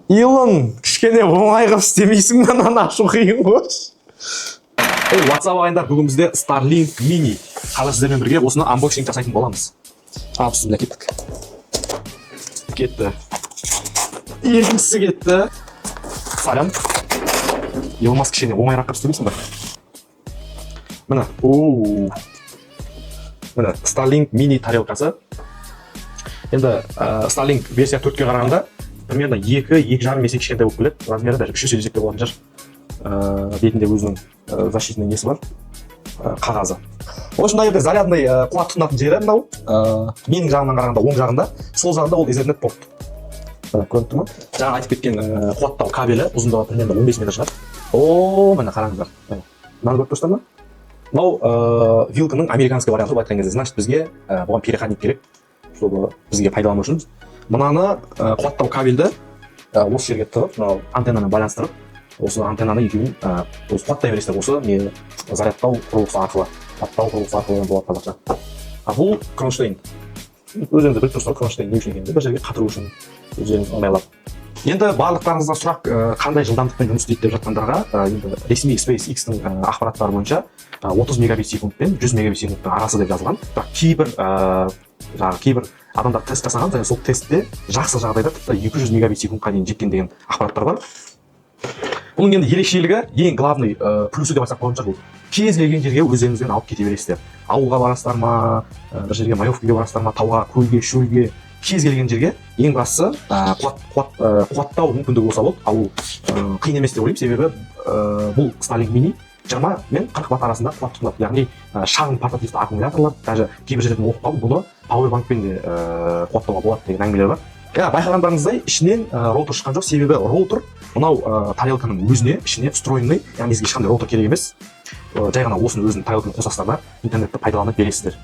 Илон, кішкене оңай қылып істемейсің бе, мынаны ашу қиын ғой. Ей, WhatsApp ағайындар, бүгін бізде Starlink Mini. Қазір сіздермен бірге осыны анбоксинг жасайтын боламыз. Ал, бізде кеттік. Кетті. Екіншісі кетті. Сәлем. Илмас кішкене оңайрақ қылып істемейсің бе? Міне, міне Starlink Mini тарелкасы. Енді Starlink версия 4-ке қарағанда примерно 2-2,5 есе кішкентай болып келеді. Размері даже 3 есе десек те болатын шығар. Бетінде өзінің защитный несі бар, қағазы. В общем, мына жерде зарядный қуат тұтынатын жері мынау. Менің жағымнан қарағанда оң жағында, сол жағында ол Ethernet порт. Көрініп тұр ма? Жаңа айтып кеткен қуаттау кабелі ұзындығы примерно 15 метр шығар. Міне қараңыздар. Мынаны көріп тұрсыздар ма? Мынау вилканың американский варианты болып айтқан кезде, значит бізге бұған переходник керек, чтобы бізге пайдалану үшін. Мынаны қуаттау кабельді осы жерге тығып, мынау антеннаны байланыстырып, осы антеннаны екеуін осы қуаттай бересіздер, осы не зарядтау құрылғысы арқылы, қуаттау құрылғысы арқылы болады қазақша. Бұл кронштейн. Өзіңізді біліп тұрсыздар, кронштейн не үшін екенін, бір жерге қатыру үшін өздеріңіз ыңғайлап. Енді барлықтарыңызға сұрақ, қандай жылдамдықпен жұмыс істейді деп жатқандарға, енді ресми SpaceX-тің ақпараттары бойынша 30 мегабит секундпен 100 мегабит секундтың арасы деп жазылған. Бірақ кейбір адамдар тест жасаған, және сол тестте жақсы жағдайда тіпті 200 мегабит секундқа дейін жеткен деген ақпараттар бар. Бұның енді ерекшелігі, ең главный плюсы деп айтсақ болатын шығар, бұл кез келген жерге өздеріңізбен алып кете бересіздер. Ауылға барасыздар ма, бір жерге маевкаге барасыздар ма, тауға, көлге, шөлге, кез келген жерге ең бастысы қуаттау мүмкіндігі болса болды. Ал қиын емес деп ойлаймын, себебі бұл Starlink Mini 20 мен 40 ватт арасында қуат тұтынады. Яғни шағын портативті аккумуляторлар, даже кейбір жерден оқып қалып, бұны пауэрбанкпен де қуаттауға болады деген әңгімелер бар. Байқағандарыңыздай ішінен роутер шыққан жоқ, себебі роутер мынау тарелканың өзіне, ішіне встроенный, яғни ешқандай роутер керек емес. Жай ғана осыны өзінің тарелканың қосасыздар да интернетті пайдаланып бересіздер.